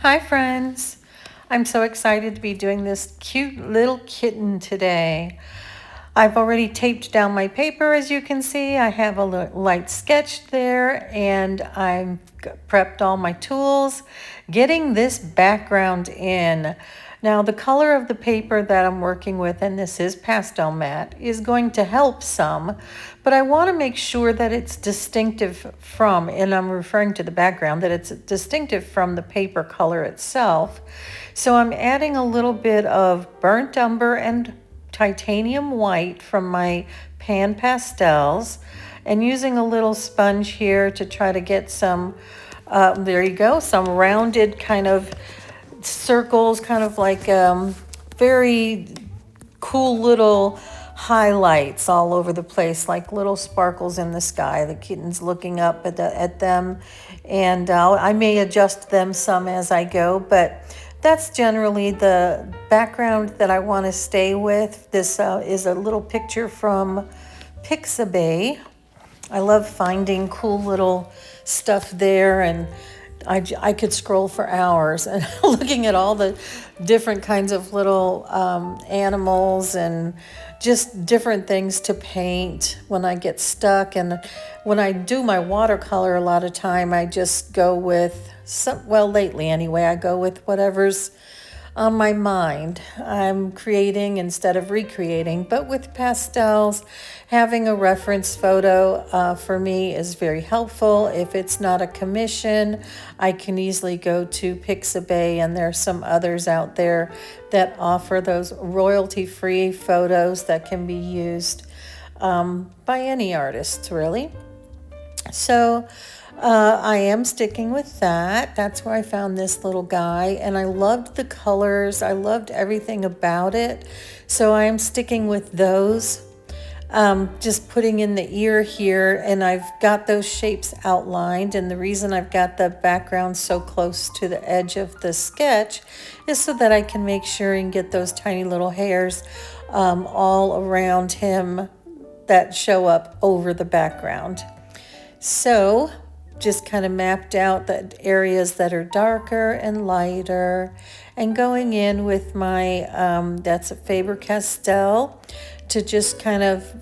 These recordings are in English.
Hi friends, I'm so excited to be doing this cute little kitten today. I've already taped down my paper, as you can see. I have a light sketch there, and I've prepped all my tools, getting this background in. Now the color of the paper that I'm working with, and this is Pastelmat, is going to help some, but I want to make sure that it's distinctive from, and I'm referring to the background, that it's distinctive from the paper color itself. So I'm adding a little bit of burnt umber and titanium white from my pan pastels, and using a little sponge here to try to get some, there you go, some rounded kind of circles, kind of like very cool little highlights all over the place, like little sparkles in the sky. The kitten's looking up at them, and I may adjust them some as I go, but that's generally the background that I want to stay with. This is a little picture from Pixabay. I love finding cool little stuff there, and I could scroll for hours and looking at all the different kinds of little animals and just different things to paint when I get stuck. And when I do my watercolor, a lot of time I just go with well, lately anyway, I go with whatever's on my mind. I'm creating instead of recreating, but with pastels, having a reference photo for me is very helpful. If it's not a commission, I can easily go to Pixabay, and there's some others out there that offer those royalty-free photos that can be used by any artist, really. So I am sticking with that. That's where I found this little guy, and I loved the colors. I loved everything about it. So I am sticking with those. Just putting in the ear here, and I've got those shapes outlined, and the reason I've got the background so close to the edge of the sketch is so that I can make sure and get those tiny little hairs all around him that show up over the background. So just kind of mapped out the areas that are darker and lighter, and going in with my, that's a Faber-Castel, to just kind of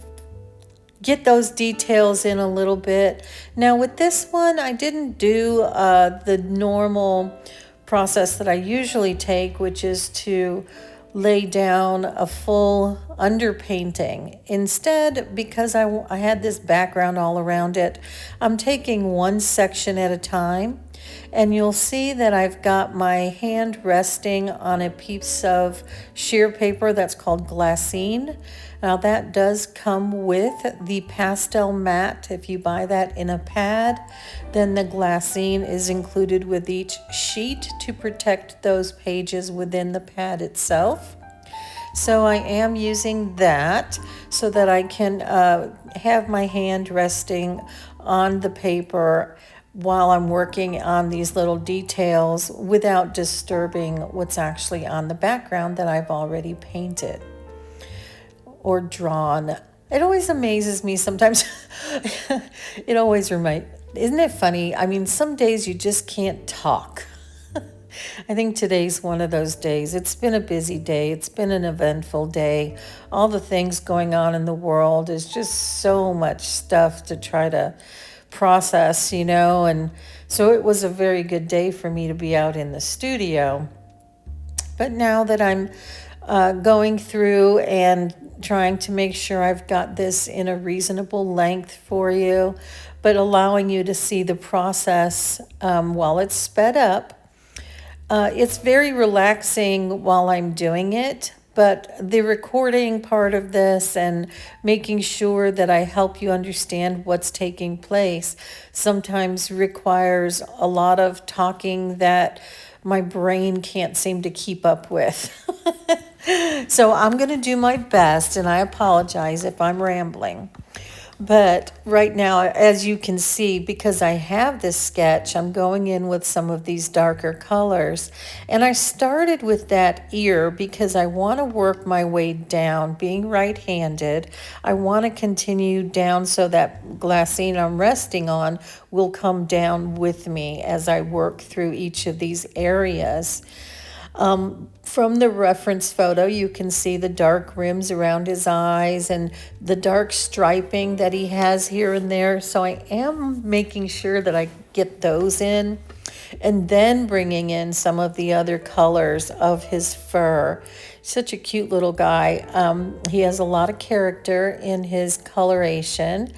get those details in a little bit. Now with this one, I didn't do the normal process that I usually take, which is to lay down a full underpainting. Instead, because I had this background all around it, I'm taking one section at a time, and you'll see that I've got my hand resting on a piece of sheer paper that's called glassine. Now that does come with the Pastelmat. If you buy that in a pad, then the glassine is included with each sheet to protect those pages within the pad itself. So I am using that so that I can have my hand resting on the paper while I'm working on these little details without disturbing what's actually on the background that I've already painted or drawn. It always amazes me sometimes. It always isn't it funny? I mean, some days you just can't talk. I think today's one of those days. It's been a busy day. It's been an eventful day. All the things going on in the world is just so much stuff to try to process, and so it was a very good day for me to be out in the studio. But now that I'm going through and trying to make sure I've got this in a reasonable length for you, but allowing you to see the process while it's sped up. It's very relaxing while I'm doing it, but the recording part of this and making sure that I help you understand what's taking place sometimes requires a lot of talking that my brain can't seem to keep up with. So I'm going to do my best, and I apologize if I'm rambling. But right now, as you can see, because I have this sketch, I'm going in with some of these darker colors. And I started with that ear because I want to work my way down. Being right-handed, I want to continue down so that glassine I'm resting on will come down with me as I work through each of these areas. From the reference photo, you can see the dark rims around his eyes and the dark striping that he has here and there. So I am making sure that I get those in, and then bringing in some of the other colors of his fur. Such a cute little guy. He has a lot of character in his coloration.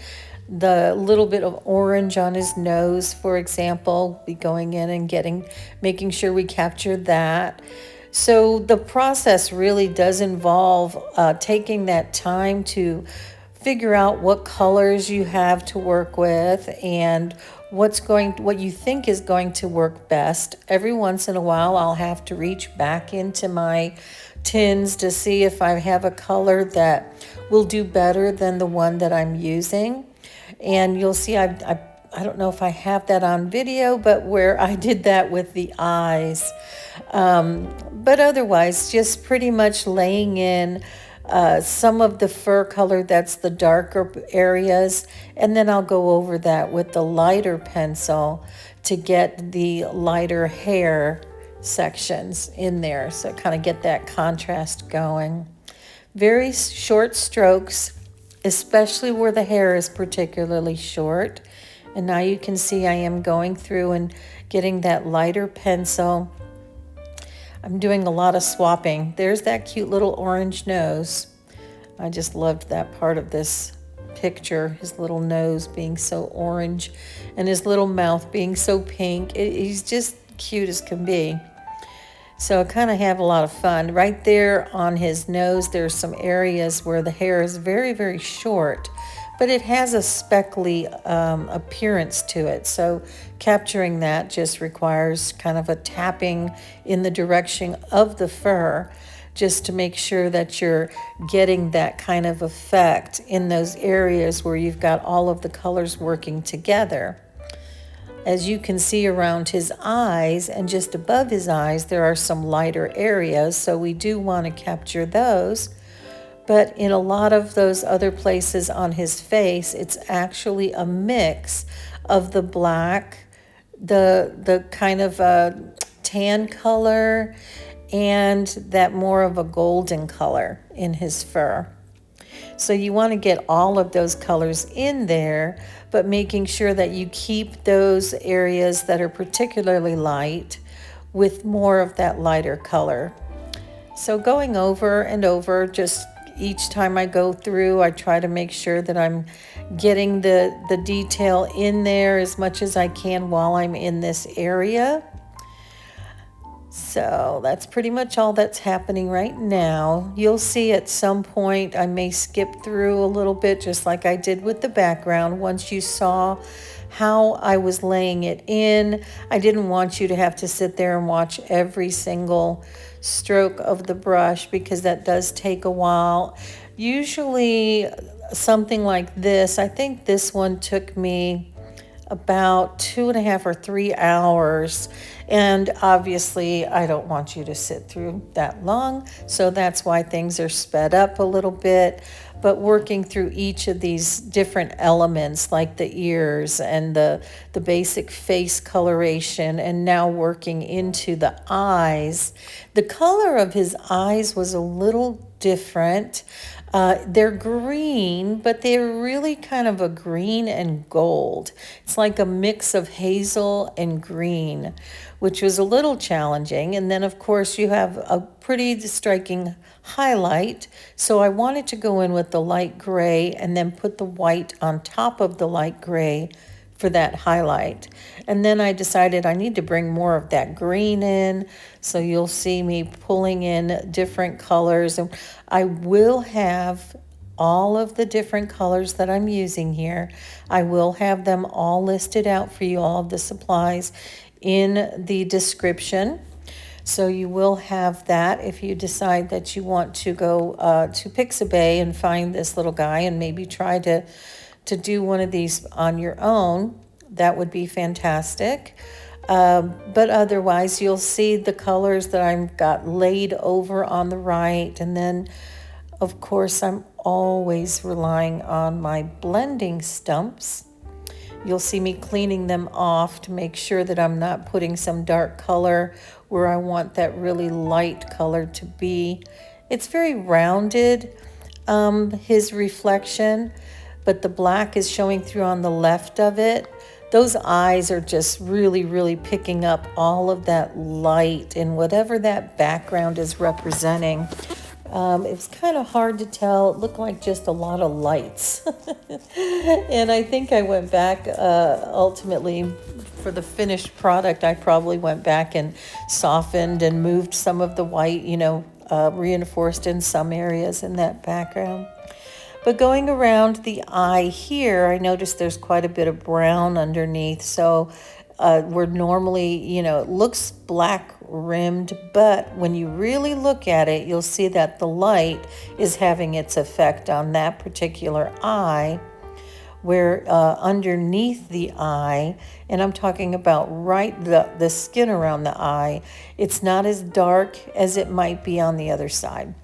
The little bit of orange on his nose, for example, be going in and making sure we capture that. So the process really does involve taking that time to figure out what colors you have to work with and what you think is going to work best. Every once in a while, I'll have to reach back into my tins to see if I have a color that will do better than the one that I'm using. And you'll see I don't know if I have that on video, but where I did that with the eyes. But otherwise, just pretty much laying in some of the fur color that's the darker areas, and then I'll go over that with the lighter pencil to get the lighter hair sections in there, so kind of get that contrast going. Very short strokes, especially where the hair is particularly short. And now you can see I am going through and getting that lighter pencil. I'm doing a lot of swapping. There's that cute little orange nose. I just loved that part of this picture, his little nose being so orange and his little mouth being so pink. He's just cute as can be. So I kind of have a lot of fun. Right there on his nose, there's some areas where the hair is very, very short, but it has a speckly appearance to it. So capturing that just requires kind of a tapping in the direction of the fur, just to make sure that you're getting that kind of effect in those areas where you've got all of the colors working together. As you can see around his eyes and just above his eyes, there are some lighter areas, so we do want to capture those. But in a lot of those other places on his face, it's actually a mix of the black, the kind of tan color, and that more of a golden color in his fur. So you want to get all of those colors in there, but making sure that you keep those areas that are particularly light with more of that lighter color. So going over and over, just each time I go through, I try to make sure that I'm getting the detail in there as much as I can while I'm in this area. So that's pretty much all that's happening right now. You'll see at some point I may skip through a little bit, just like I did with the background. Once you saw how I was laying it in, I didn't want you to have to sit there and watch every single stroke of the brush, because that does take a while. Usually something like this, I think this one took me about 2.5 or 3 hours. And obviously I don't want you to sit through that long, so that's why things are sped up a little bit. But working through each of these different elements, like the ears and the basic face coloration, and now working into the eyes. The color of his eyes was a little different. They're green, but they're really kind of a green and gold. It's like a mix of hazel and green, which was a little challenging. And then, of course, you have a pretty striking highlight. So I wanted to go in with the light gray and then put the white on top of the light gray for that highlight. And then I decided I need to bring more of that green in. So you'll see me pulling in different colors. And I will have all of the different colors that I'm using here. I will have them all listed out for you, all of the supplies in the description. So you will have that if you decide that you want to go to Pixabay and find this little guy and maybe try to to do one of these on your own, that would be fantastic. But otherwise, you'll see the colors that I've got laid over on the right. And then, of course, I'm always relying on my blending stumps. You'll see me cleaning them off to make sure that I'm not putting some dark color where I want that really light color to be. It's very rounded, his reflection, but the black is showing through on the left of it. Those eyes are just really, really picking up all of that light and whatever that background is representing. It was kind of hard to tell. It looked like just a lot of lights. And I think I went back ultimately for the finished product. I probably went back and softened and moved some of the white, reinforced in some areas in that background. But going around the eye here, I noticed there's quite a bit of brown underneath. So where normally, it looks black rimmed, but when you really look at it, you'll see that the light is having its effect on that particular eye, where underneath the eye, and I'm talking about right the skin around the eye, it's not as dark as it might be on the other side.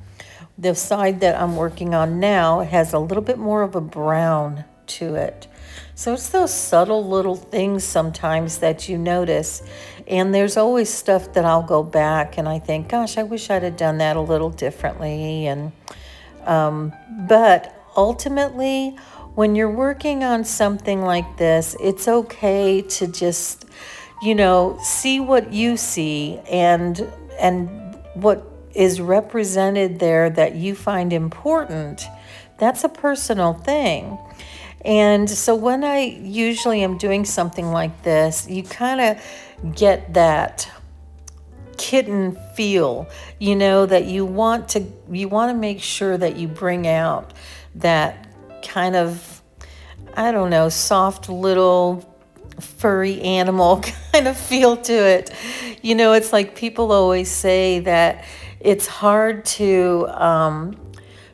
The side that I'm working on now has a little bit more of a brown to it. So it's those subtle little things sometimes that you notice. And there's always stuff that I'll go back and I think, gosh, I wish I'd have done that a little differently. And but ultimately, when you're working on something like this, it's okay to just, see what you see and what is represented there that you find important. That's a personal thing. And so when I usually am doing something like this, you kind of get that kitten feel, that you want to make sure that you bring out that kind of, soft little furry animal kind of feel to it. It's like people always say that it's hard to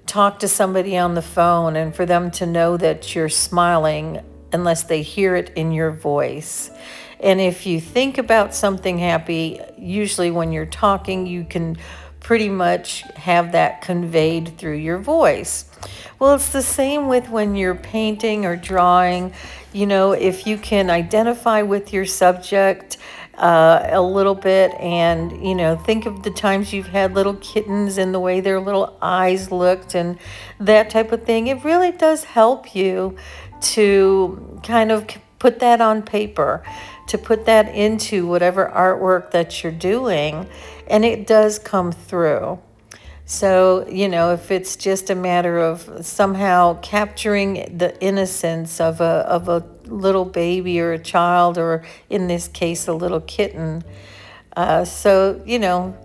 talk to somebody on the phone and for them to know that you're smiling unless they hear it in your voice. And if you think about something happy, usually when you're talking, you can pretty much have that conveyed through your voice. Well, it's the same with when you're painting or drawing. If you can identify with your subject a little bit and, think of the times you've had little kittens and the way their little eyes looked and that type of thing, it really does help you to kind of put that on paper, to put that into whatever artwork that you're doing, and it does come through. So, if it's just a matter of somehow capturing the innocence of a little baby or a child, or in this case, a little kitten. So,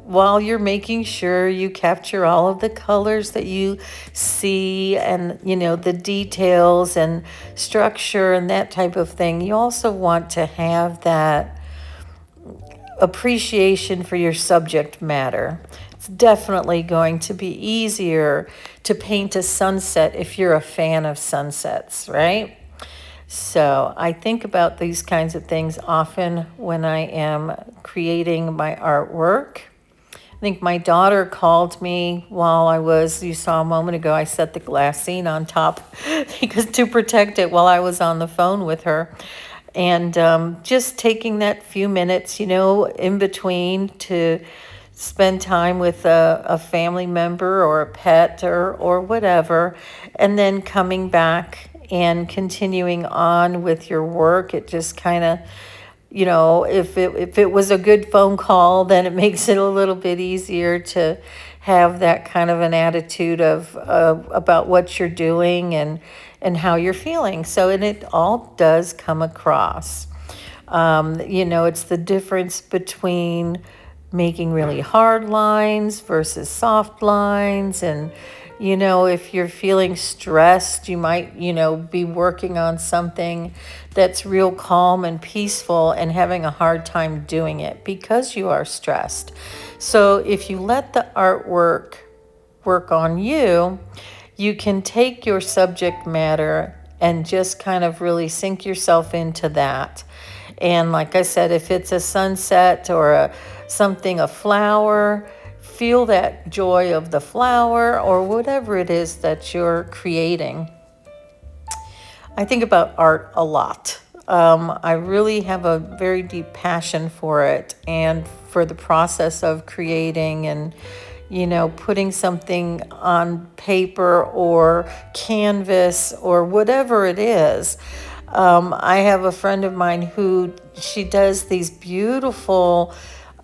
while you're making sure you capture all of the colors that you see and, the details and structure and that type of thing, you also want to have that appreciation for your subject matter. It's definitely going to be easier to paint a sunset if you're a fan of sunsets, right? So I think about these kinds of things often when I am creating my artwork. I think my daughter called me while you saw a moment ago, I set the glassine on top because to protect it while I was on the phone with her. And just taking that few minutes, in between to spend time with a family member or a pet or whatever, and then coming back and continuing on with your work. It just kind of, if it was a good phone call, then it makes it a little bit easier to have that kind of an attitude of about what you're doing and how you're feeling. So, and it all does come across. It's the difference between making really hard lines versus soft lines. And, if you're feeling stressed, you might, be working on something that's real calm and peaceful and having a hard time doing it because you are stressed. So if you let the artwork work on you, you can take your subject matter and just kind of really sink yourself into that. And like I said, if it's a sunset or a flower, feel that joy of the flower or whatever it is that you're creating. I think about art a lot. I really have a very deep passion for it and for the process of creating and, putting something on paper or canvas or whatever it is. I have a friend of mine who she does these beautiful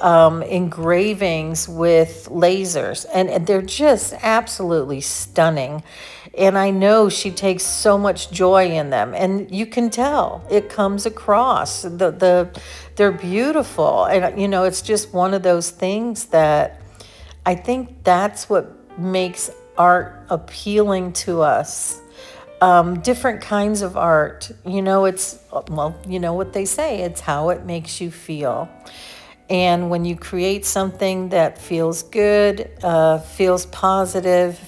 engravings with lasers, and they're just absolutely stunning. And I know she takes so much joy in them, and you can tell it comes across. They're beautiful, and it's just one of those things that I think that's what makes art appealing to us. Different kinds of art, what they say, it's how it makes you feel. And when you create something that feels good, feels positive,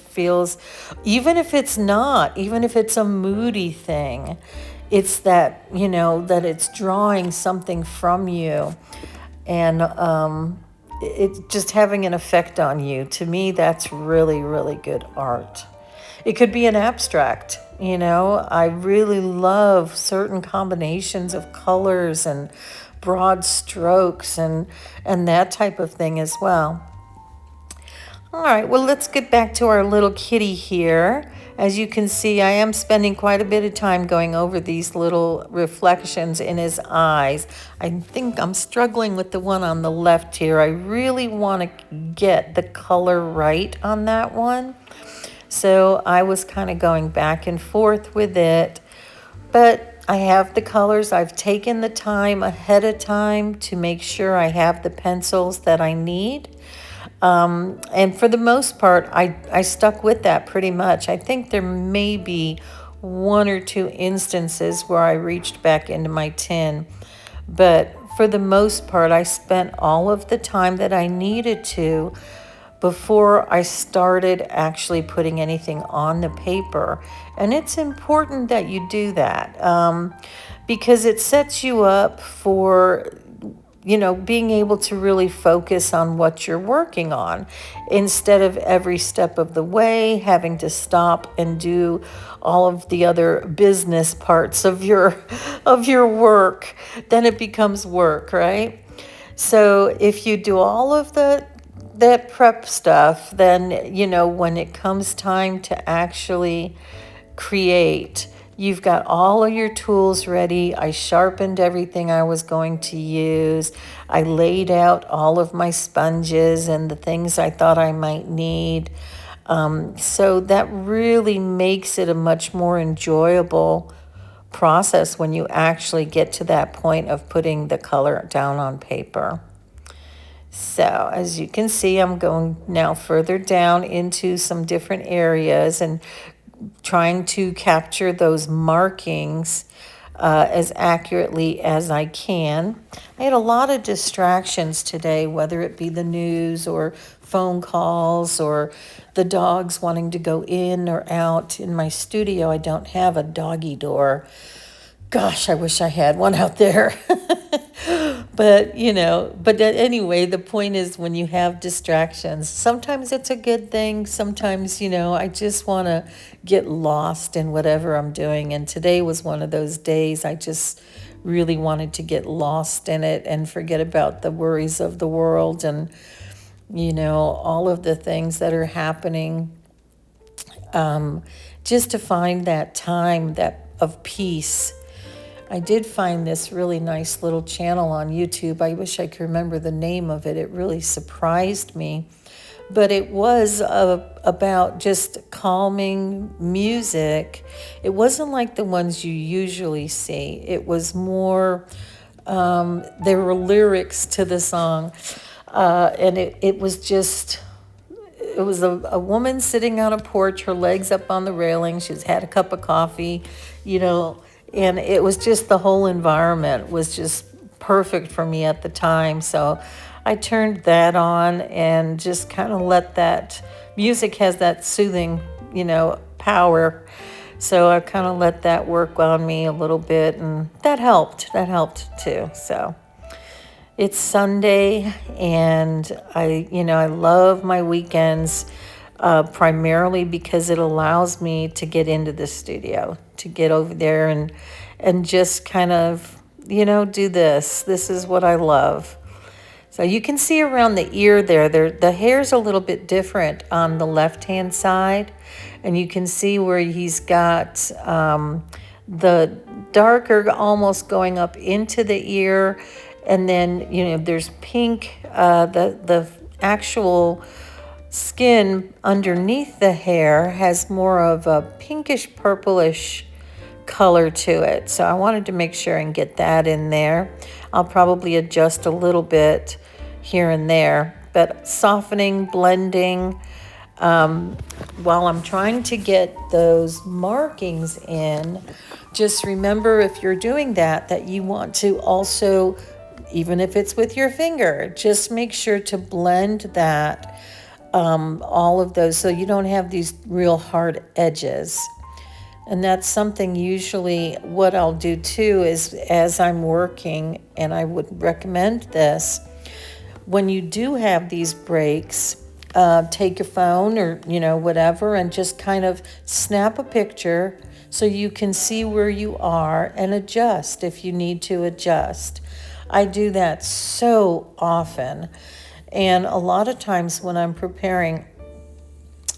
even if it's not, even if it's a moody thing, it's that, that it's drawing something from you. And it's just having an effect on you. To me, that's really, really good art. It could be an abstract, I really love certain combinations of colors and broad strokes and that type of thing as well. All right, well, let's get back to our little kitty here. As you can see, I am spending quite a bit of time going over these little reflections in his eyes. I think I'm struggling with the one on the left here. I really want to get the color right on that one. So I was kind of going back and forth with it, but I have the colors. I've taken the time ahead of time to make sure I have the pencils that I need. And for the most part, I stuck with that pretty much. I think there may be one or two instances where I reached back into my tin, but for the most part, I spent all of the time that I needed to before I started actually putting anything on the paper. And it's important that you do that because it sets you up for, being able to really focus on what you're working on instead of every step of the way having to stop and do all of the other business parts of your work. Then it becomes work, right? So if you do all of that prep stuff, then, when it comes time to actually create, you've got all of your tools ready. I sharpened everything I was going to use. I laid out all of my sponges and the things I thought I might need. So that really makes it a much more enjoyable process when you actually get to that point of putting the color down on paper. So as you can see, I'm going now further down into some different areas and trying to capture those markings as accurately as I can. I had a lot of distractions today, whether it be the news or phone calls or the dogs wanting to go in or out. In my studio, I don't have a doggy door. Gosh, I wish I had one out there. But anyway, the point is when you have distractions, sometimes it's a good thing. Sometimes, I just want to get lost in whatever I'm doing. And today was one of those days I just really wanted to get lost in it and forget about the worries of the world and, all of the things that are happening. Just to find that time of peace. I did find this really nice little channel on YouTube. I wish I could remember the name of it. It really surprised me. But it was about just calming music. It wasn't like the ones you usually see. It was more, there were lyrics to the song. And it was a woman sitting on a porch, her legs up on the railing. She's had a cup of coffee, and it was just the whole environment was just perfect for me at the time. So I turned that on and just kind of let that music has that soothing, power. So I kind of let that work on me a little bit, and that helped. That helped too. So it's Sunday, and I love my weekends, primarily because it allows me to get into the studio, to get over there and just kind of, do this. This is what I love. So you can see around the ear there, the hair's a little bit different on the left-hand side. And you can see where he's got the darker almost going up into the ear. And then, there's pink, the actual skin underneath the hair has more of a pinkish purplish color to it. So I wanted to make sure and get that in there. I'll probably adjust a little bit here and there, but softening, blending, while I'm trying to get those markings in. Just remember, if you're doing that you want to also, even if it's with your finger, just make sure to blend that, all of those, so you don't have these real hard edges. And that's something usually what I'll do too is, as I'm working, and I would recommend this, when you do have these breaks, take your phone or, whatever, and just kind of snap a picture so you can see where you are and adjust if you need to adjust. I do that so often. And a lot of times when I'm preparing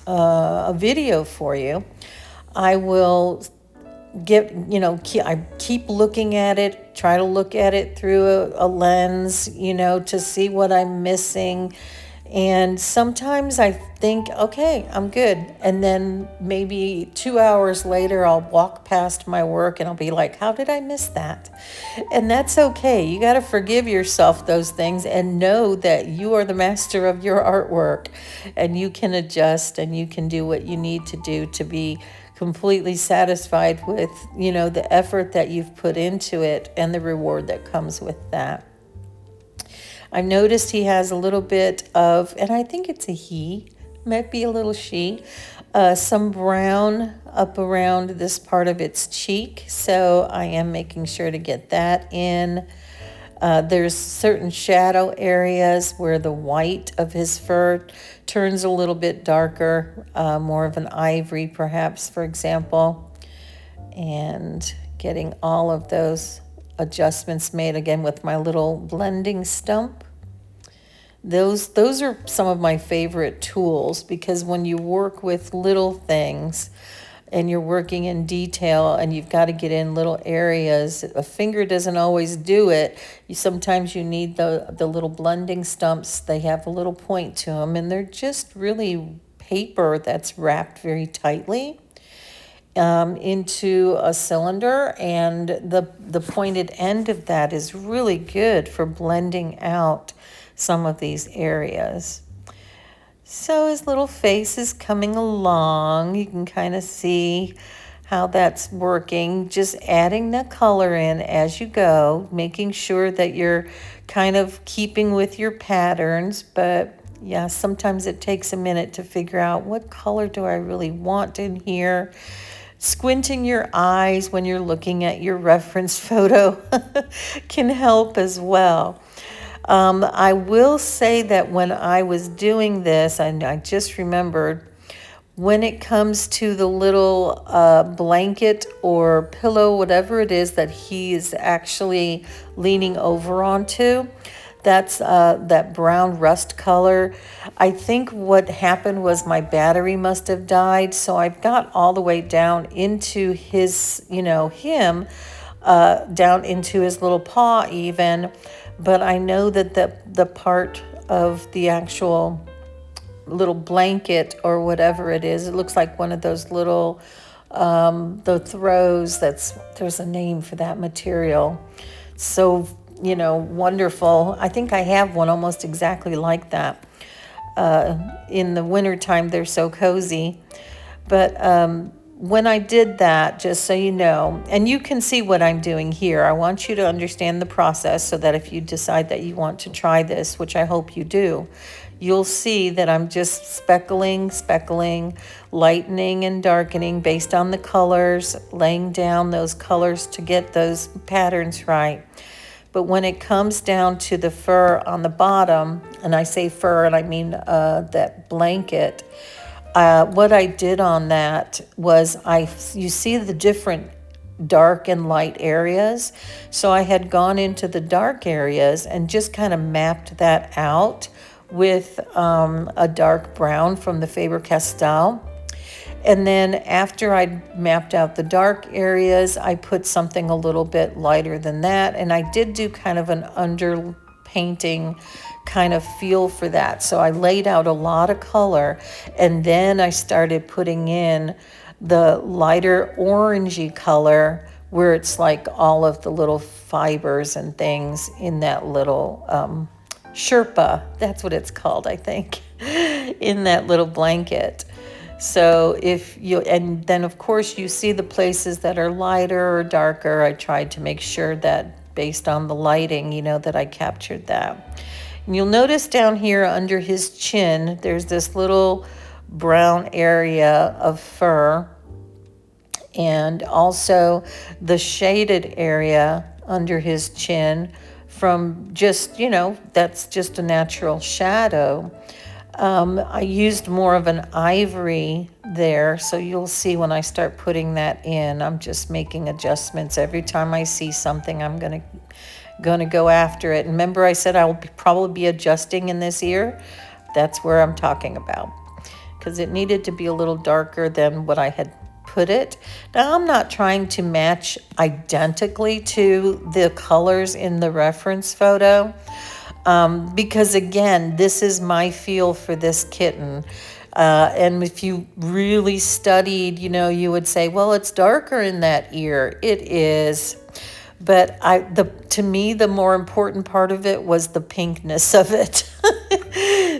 a video for you, I will I keep looking at it, try to look at it through a lens, to see what I'm missing. And sometimes I think, okay, I'm good. And then maybe 2 hours later, I'll walk past my work and I'll be like, how did I miss that? And that's okay. You got to forgive yourself those things and know that you are the master of your artwork, and you can adjust and you can do what you need to do to be completely satisfied with, the effort that you've put into it and the reward that comes with that. I've noticed he has a little bit of, and I think it's a he, might be a little she, some brown up around this part of its cheek. So I am making sure to get that in. There's certain shadow areas where the white of his fur turns a little bit darker, more of an ivory perhaps, for example. And getting all of those adjustments made again with my little blending stump. Those are some of my favorite tools, because when you work with little things and you're working in detail and you've got to get in little areas, a finger doesn't always do it. Sometimes you need the little blending stumps. They have a little point to them, and they're just really paper that's wrapped very tightly into a cylinder, and the pointed end of that is really good for blending out some of these areas. So his little face is coming along. You can kind of see how that's working. Just adding the color in as you go, making sure that you're kind of keeping with your patterns. But yeah, sometimes it takes a minute to figure out what color do I really want in here. Squinting your eyes when you're looking at your reference photo can help as well. I will say that when I was doing this, and I just remembered, when it comes to the little blanket or pillow, whatever it is that he is actually leaning over onto, that's that brown rust color. I think what happened was my battery must have died, so I've got all the way down into his, him, down into his little paw even. But I know that the part of the actual little blanket or whatever it is, it looks like one of those little, the throws, there's a name for that material. So, wonderful. I think I have one almost exactly like that. In the wintertime, they're so cozy. But when I did that, just so you know, and you can see what I'm doing here, I want you to understand the process so that if you decide that you want to try this, which I hope you do, you'll see that I'm just speckling, lightening and darkening based on the colors, laying down those colors to get those patterns right. But when it comes down to the fur on the bottom, and I say fur and I mean that blanket, what I did on that was you see the different dark and light areas. So I had gone into the dark areas and just kind of mapped that out with a dark brown from the Faber-Castel. And then after I mapped out the dark areas, I put something a little bit lighter than that. And I did do kind of an underpainting kind of feel for that. So I laid out a lot of color, and then I started putting in the lighter orangey color where it's like all of the little fibers and things in that little Sherpa, that's what it's called, I think, in that little blanket. So and then of course you see the places that are lighter or darker. I tried to make sure that based on the lighting, that I captured that. And you'll notice down here under his chin, there's this little brown area of fur, and also the shaded area under his chin from just, that's just a natural shadow. I used more of an ivory there, so you'll see when I start putting that in, I'm just making adjustments. Every time I see something, I'm gonna go after it. And remember I said I will probably be adjusting in this ear? That's where I'm talking about, because it needed to be a little darker than what I had put it. Now I'm not trying to match identically to the colors in the reference photo, because again, this is my feel for this kitten. And if you really studied, you would say, well, it's darker in that ear. It is. But to me, the more important part of it was the pinkness of it.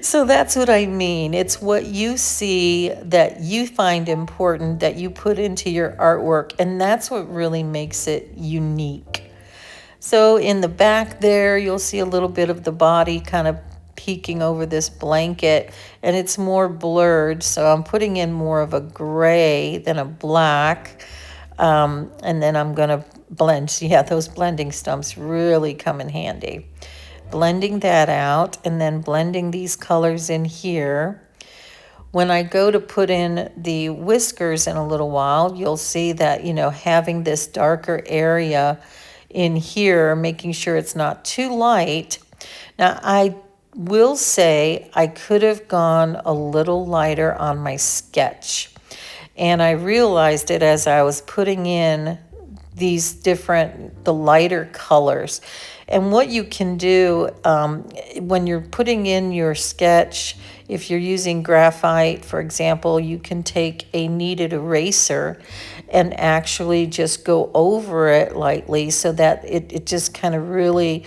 So that's what I mean. It's what you see that you find important that you put into your artwork, and that's what really makes it unique. So in the back there, you'll see a little bit of the body kind of peeking over this blanket, and it's more blurred. So I'm putting in more of a gray than a black. And then I'm going to blend. Yeah, those blending stumps really come in handy. Blending that out and then blending these colors in here. When I go to put in the whiskers in a little while, you'll see that, having this darker area in here, making sure it's not too light. Now, I will say I could have gone a little lighter on my sketch. And I realized it as I was putting in the lighter colors. And what you can do when you're putting in your sketch, if you're using graphite, for example, you can take a kneaded eraser and actually just go over it lightly so that it just kind of really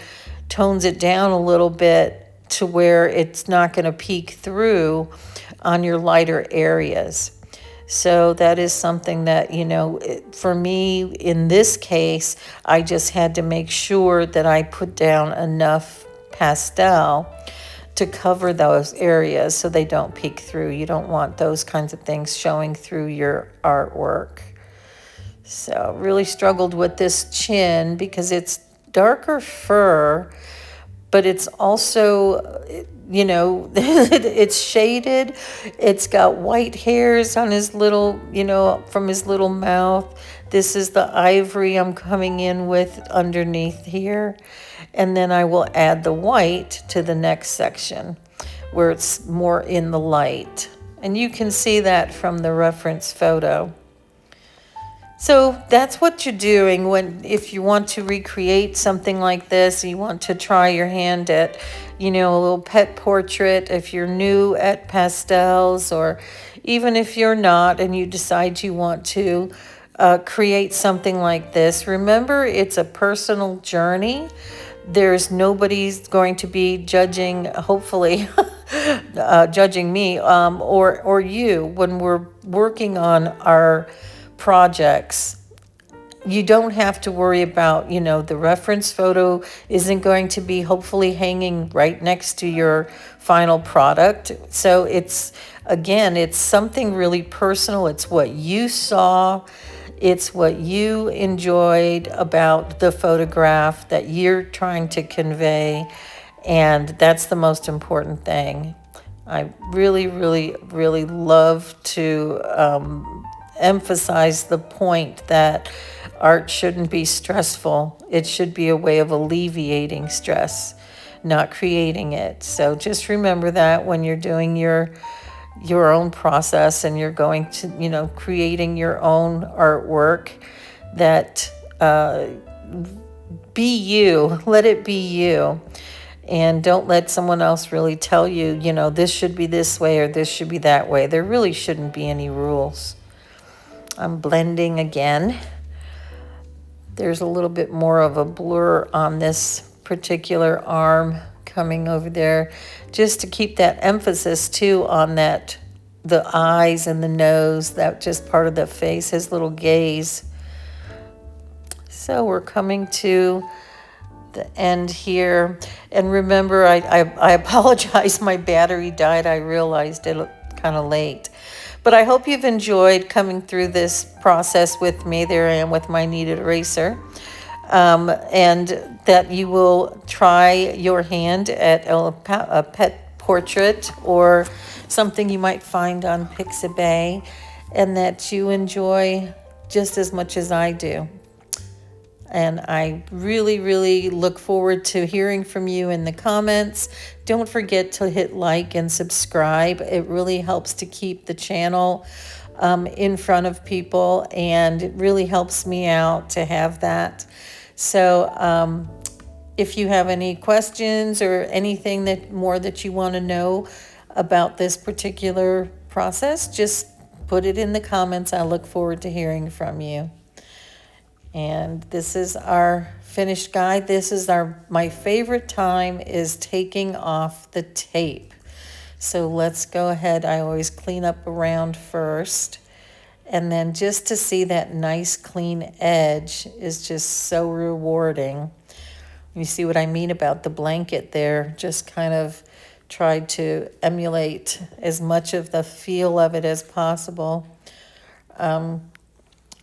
tones it down a little bit to where it's not going to peek through on your lighter areas. So that is something that, for me, in this case, I just had to make sure that I put down enough pastel to cover those areas so they don't peek through. You don't want those kinds of things showing through your artwork. So really struggled with this chin because it's darker fur, but it's also, it's shaded. It's got white hairs on his little, from his little mouth. This is the ivory I'm coming in with underneath here. And then I will add the white to the next section where it's more in the light. And you can see that from the reference photo. So that's what you're doing if you want to recreate something like this, you want to try your hand at, a little pet portrait, if you're new at pastels, or even if you're not and you decide you want to create something like this. Remember, it's a personal journey. There's nobody's going to be judging, hopefully, judging me or you when we're working on our projects, you don't have to worry about, you know, the reference photo isn't going to be hopefully hanging right next to your final product. So it's, again, it's something really personal. It's what you saw. It's what you enjoyed about the photograph that you're trying to convey. And that's the most important thing. I really, really, really love to emphasize the point that art shouldn't be stressful. It should be a way of alleviating stress, not creating it. So just remember that when you're doing your own process and you're going to, you know, creating your own artwork, that be you. Let it be you. And don't let someone else really tell you, you know, this should be this way or this should be that way. There really shouldn't be any rules. I'm blending again. There's a little bit more of a blur on this particular arm coming over there, just to keep that emphasis too on that, the eyes and the nose, that just part of the face, his little gaze. So we're coming to the end here. And remember, I apologize, my battery died. I realized it kind of late. But I hope you've enjoyed coming through this process with me. There I am with my kneaded eraser. And that you will try your hand at a pet portrait or something you might find on Pixabay, and that you enjoy just as much as I do. And I really, really look forward to hearing from you in the comments. Don't forget to hit like and subscribe. It really helps to keep the channel in front of people, and it really helps me out to have that. So if you have any questions or anything that you want to know about this particular process, just put it in the comments. I look forward to hearing from you. And this is our finished guide. This is my favorite time is taking off the tape. So let's go ahead. I always clean up around first. And then just to see that nice clean edge is just so rewarding. You see what I mean about the blanket there? Just kind of tried to emulate as much of the feel of it as possible.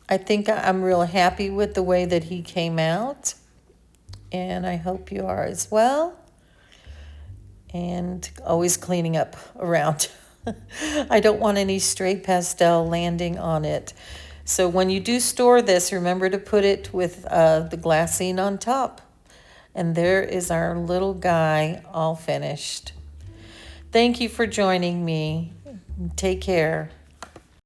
I think I'm real happy with the way that he came out, and I hope you are as well. And always cleaning up around. I don't want any stray pastel landing on it. So when you do store this, remember to put it with the glassine on top. And there is our little guy all finished. Thank you for joining me. Take care.